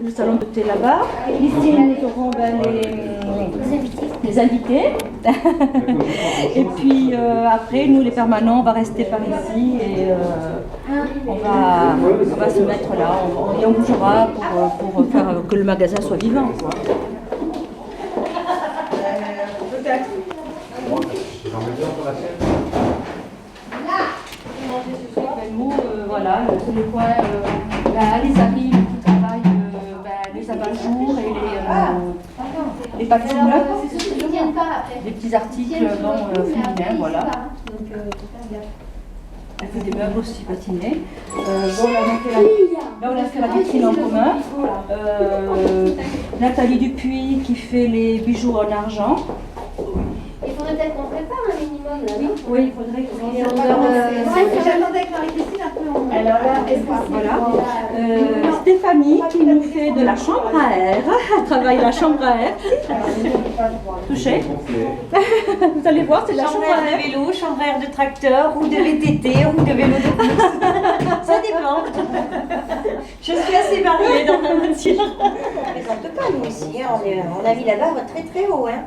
le salon de thé là-bas. Ici, nous aurons les invités. Et puis après, nous les permanents, on va rester par ici et on va se mettre là. Et on bougera pour faire que le magasin soit vivant, quoi. Peut-être. Voilà, sur les coins, les amis qui travaillent les abat-jours et les patines, les petits articles féminins, voilà. Elle fait des meubles aussi patinés. Là, on a fait la vitrine en commun. Nathalie Dupuis qui fait les bijoux en argent. Il faudrait peut-être qu'on prépare un minimum là. Oui, il faudrait qu'on J'attendais que Marie-Christine un peu. Alors là, voilà. Stéphanie qui nous fait de la chambre à air. Elle travaille la chambre à air. Touché. Vous allez voir, c'est de la chambre à air de vélo, chambre à air de tracteur, ou de VTT, ou de vélo de course. Ça dépend. Je suis assez variée dans ma matière. On ne plaisante pas nous ici, hein. On a mis la barre très très haut. Hein.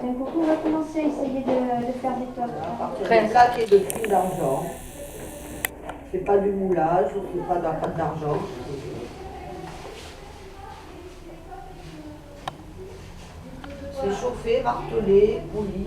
Donc on va commencer à essayer de faire des toits. Très plaque et de fil d'argent. C'est pas du moulage, c'est pas de la pâte d'argent. C'est chauffé, martelé, poli.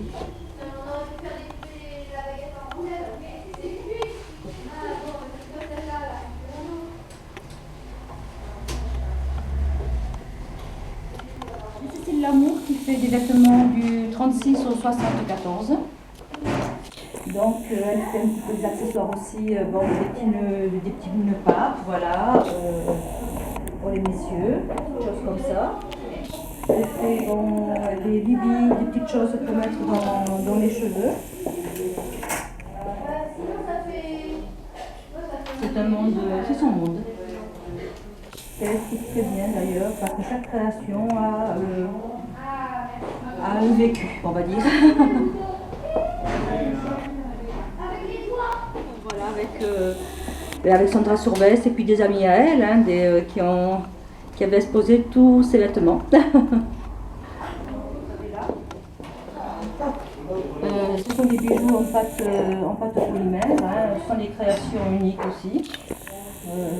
C'est l'amour qui fait des vêtements du 36 au 74. Donc elle fait un petit peu des accessoires aussi, des petits nœuds papes, voilà, pour les messieurs, des choses comme ça. Elle fait des bibilles, des petites choses pour mettre dans les cheveux. C'est un monde, c'est son monde. Elle explique très bien d'ailleurs, parce que chaque création a un vécu, on va dire. Voilà, avec Sandra Sourbès et puis des amis à elle, hein, qui avaient exposé tous ses vêtements. Ce sont des bijoux en pâte polymère, hein, ce sont des créations uniques aussi.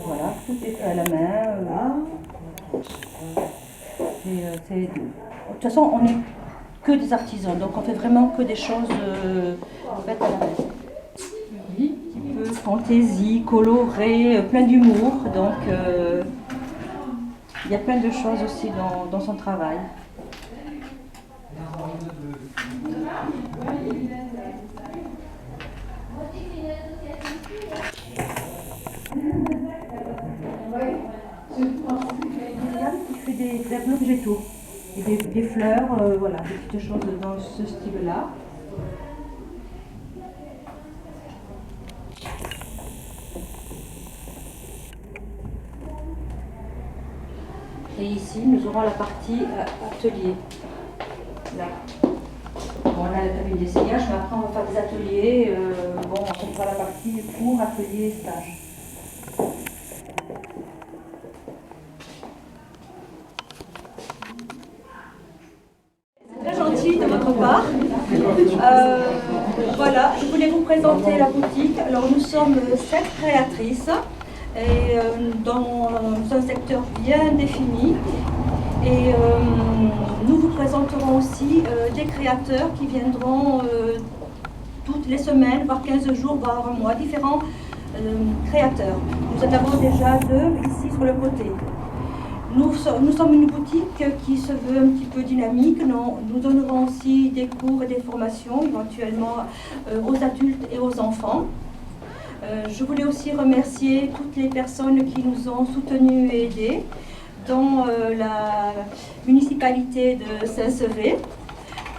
Voilà, tout est fait à la main. De toute façon, on n'est que des artisans, donc on fait vraiment que des choses faites à la main. Oui, un petit peu fantaisie, coloré, plein d'humour, donc il y a plein de choses aussi dans son travail. Qui fait des tableaux végétaux et des fleurs, voilà, des petites choses dans ce style-là. Et ici, nous aurons la partie atelier. Là. Bon, on a la cabine d'essayage, mais après on va faire des ateliers. On fera la partie cours, atelier, stage. Très gentil de votre part. Voilà, je voulais vous présenter la boutique. Alors nous sommes 7 créatrices et dans un secteur bien défini. Et nous vous présenterons aussi des créateurs qui viendront toutes les semaines, voire 15 jours, voire un mois, différents créateurs. Nous en avons déjà 2 ici sur le côté. Nous sommes une boutique qui se veut un petit peu dynamique. Nous donnerons aussi des cours et des formations, éventuellement aux adultes et aux enfants. Je voulais aussi remercier toutes les personnes qui nous ont soutenus et aidés, dont la municipalité de Saint-Sevé.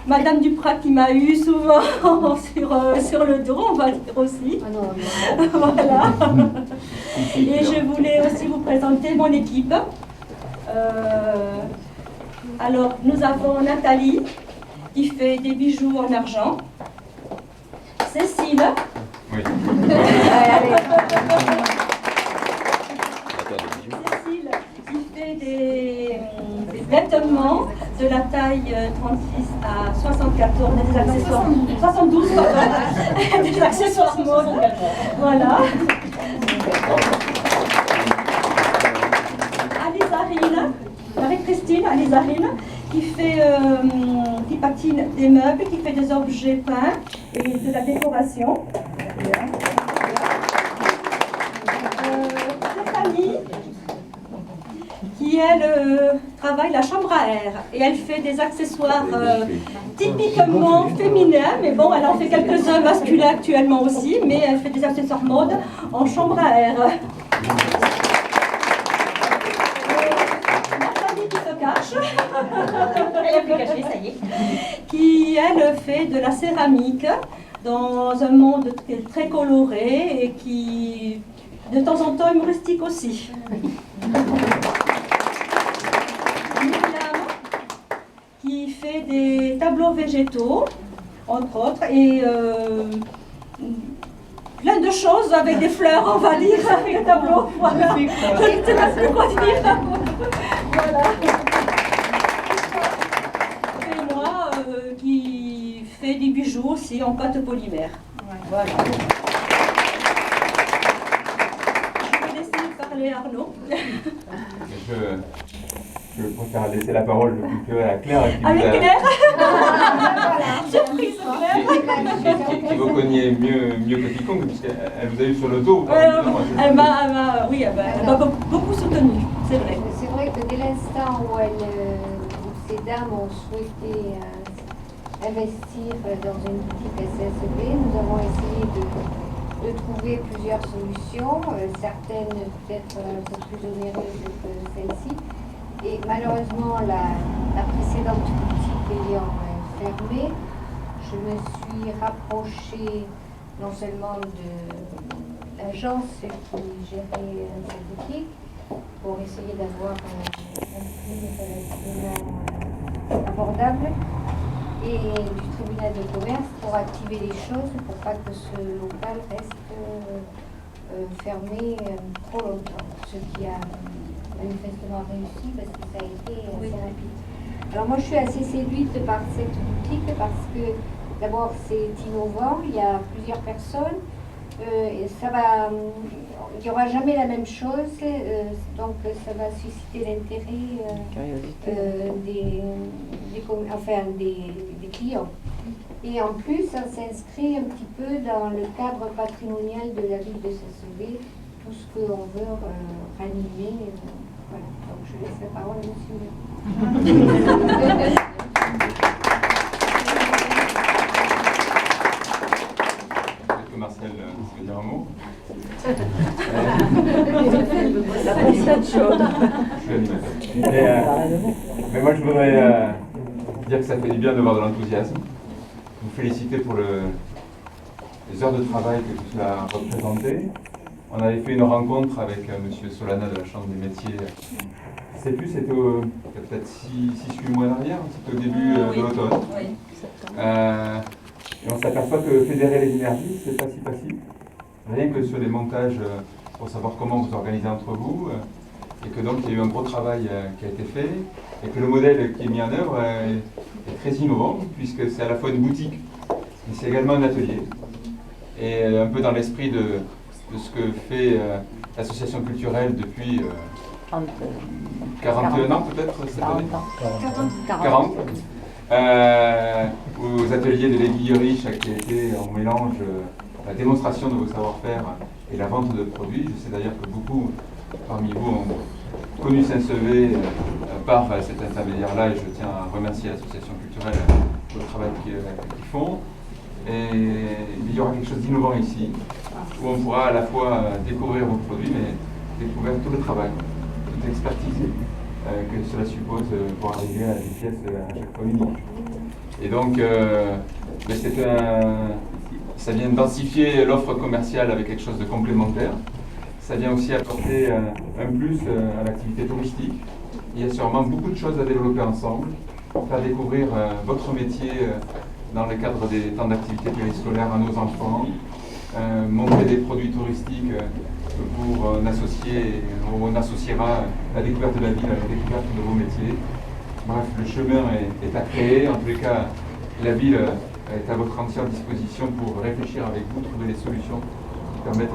Madame Duprat qui m'a eu souvent sur le dos, on va dire aussi. Ah non. Voilà. Et je voulais aussi vous présenter mon équipe. Alors, nous avons Nathalie, qui fait des bijoux en argent. Cécile. Oui. Cécile, qui fait des vêtements de la taille 36 à 74, des accessoires, 72, pardon, des accessoires mode. Voilà. Alizarine, Marie-Christine Alizarine, qui patine des meubles, qui fait des objets peints et de la décoration. Stéphanie, qui elle travaille la chambre à air et elle fait des accessoires typiquement féminins, mais bon, elle en fait quelques-uns masculins actuellement aussi, mais elle fait des accessoires mode en chambre à air. Nathalie qui se cache, Elle a plus caché, ça y est. qui elle fait de la céramique dans un monde très coloré et qui de temps en temps humoristique aussi. Myriam, qui fait des tableaux végétaux, entre autres, et plein de choses avec des fleurs, on va dire, avec les tableaux. Voilà. Je ne sais pas quoi dire. Voilà. Et moi, qui fais des bijoux aussi en pâte polymère. Voilà. Je vais laisser parler Arnaud. Je préfère laisser la parole à Claire. Avec Claire. Surprise, Claire. Qui vous connaît mieux que quiconque, puisqu'elle vous a eu sur le dos. Elle m'a beaucoup soutenue, c'est vrai. C'est vrai que dès l'instant où ces dames ont souhaité investir dans une boutique SSB, nous avons essayé de trouver plusieurs solutions, certaines peut-être un peu plus onéreuses que celle-ci. Et malheureusement, la précédente boutique ayant fermé, je me suis rapprochée non seulement de l'agence qui gérait cette boutique, pour essayer d'avoir un prix relativement abordable, et du tribunal de commerce pour activer les choses, pour pas que ce local reste fermé trop longtemps. Ce qui a manifestement réussi parce que ça a été assez rapide. Alors moi je suis assez séduite par cette boutique parce que d'abord c'est innovant, il y a plusieurs personnes, et il n'y aura jamais la même chose, donc ça va susciter l'intérêt des clients. Et en plus, ça s'inscrit un petit peu dans le cadre patrimonial de la ville de Saint-Sauvé, tout ce qu'on veut ranimer. Voilà, donc je laisse la parole à monsieur. Marcel, ça veut dire un mot. Mais moi je voudrais dire que ça fait du bien de voir de l'enthousiasme. Vous féliciter pour les heures de travail que tout cela a représenté. On avait fait une rencontre avec monsieur Solana de la Chambre des métiers. Je ne sais plus, c'était peut-être 6-8 mois en arrière, c'était au début de l'automne. Oui. Et on s'aperçoit que fédérer les énergies, c'est pas si facile. Rien que sur les montages pour savoir comment vous organisez entre vous. Et que donc il y a eu un gros travail qui a été fait. Et que le modèle qui est mis en œuvre est très innovant, puisque c'est à la fois une boutique, mais c'est également un atelier. Et un peu dans l'esprit de ce que fait l'association culturelle depuis 41 ans peut-être cette année. 40. Aux ateliers de l'Aiguille Riche qui a été en mélange la démonstration de vos savoir-faire et la vente de produits. Je sais d'ailleurs que beaucoup parmi vous ont connu Saint-Sevé par cet intermédiaire-là et je tiens à remercier l'association culturelle pour le travail qu'ils font. Et il y aura quelque chose d'innovant ici où on pourra à la fois découvrir vos produits mais découvrir tout le travail, toute l'expertise que cela suppose pour arriver à des pièces à chaque fois uniques. Et donc, ça vient densifier l'offre commerciale avec quelque chose de complémentaire. Ça vient aussi apporter un plus à l'activité touristique. Il y a sûrement beaucoup de choses à développer ensemble, faire découvrir votre métier dans le cadre des temps d'activité périscolaire à nos enfants, montrer des produits touristiques pour un associé, on associera la découverte de la ville à la découverte de vos métiers. Bref, le chemin est à créer. En tous les cas, la ville est à votre entière disposition pour réfléchir avec vous, trouver les solutions qui permettent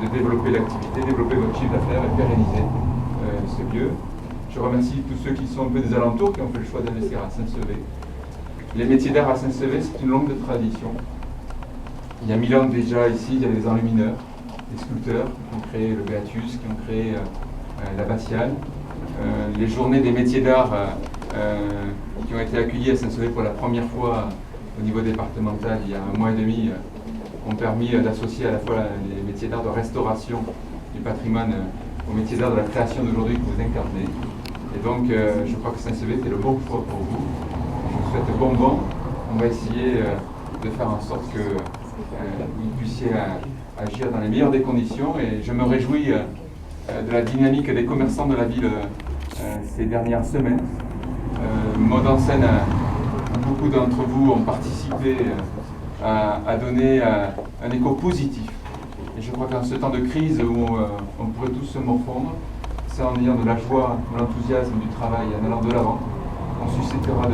de développer l'activité, développer votre chiffre d'affaires et pérenniser ce lieu. Je remercie tous ceux qui sont un peu des alentours, qui ont fait le choix d'investir à Saint-Sevé. Les métiers d'art à Saint-Sevé, c'est une longue tradition. Il y a 1000 ans déjà ici, il y avait des enlumineurs, des sculpteurs qui ont créé le Beatus, qui ont créé l'abbatiale. Les journées des métiers d'art qui ont été accueillies à Saint-Sevé pour la première fois au niveau départemental il y a un mois et demi ont permis d'associer à la fois les métiers d'art de restauration du patrimoine aux métiers d'art de la création d'aujourd'hui que vous incarnez. Et donc je crois que Saint-Sevé était le bon choix pour vous. Je vous souhaite bon vent. On va essayer de faire en sorte que vous puissiez agir dans les meilleures des conditions et je me réjouis de la dynamique des commerçants de la ville ces dernières semaines. Mode en scène, beaucoup d'entre vous ont participé à donner un écho positif. Et je crois qu'en ce temps de crise où on pourrait tous se morfondre, c'est en ayant de la joie, de l'enthousiasme, du travail, en allant de l'avant, on suscitera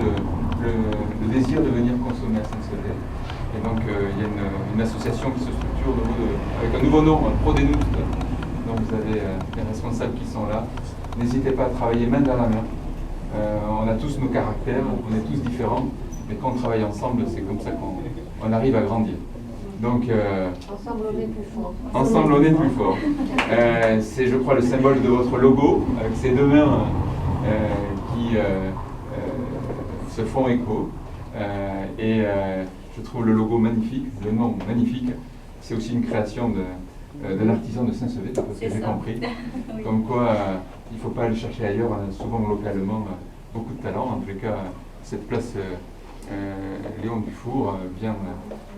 le désir de venir consommer à Saint-Sevé. Et donc il y a une association qui se structure avec un nouveau nom, Prodenout. Donc vous avez les responsables qui sont là. N'hésitez pas à travailler main dans la main. On a tous nos caractères, on est tous différents, mais quand on travaille ensemble, c'est comme ça qu'on arrive à grandir. Donc, Ensemble, on est plus fort. Ensemble, on est plus fort. C'est, je crois, le symbole de votre logo, avec ces deux mains qui se font écho. Je trouve le logo magnifique, le nom magnifique. C'est aussi une création de l'artisan de Saint-Sevé, d'après ce que j'ai compris. Oui. Comme quoi, il ne faut pas aller chercher ailleurs. On a souvent localement beaucoup de talent. En tous les cas, cette place Léon Dufour vient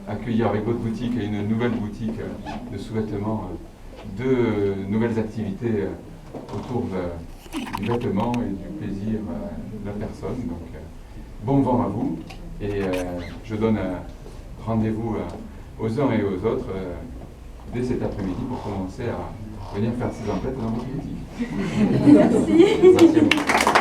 accueillir avec votre boutique et une nouvelle boutique de sous-vêtements, deux nouvelles activités autour du vêtement et du plaisir de la personne. Donc, bon vent à vous et je donne rendez-vous aux uns et aux autres dès cet après-midi pour commencer à venir faire ces emplettes dans votre boutique. Merci. Merci à vous.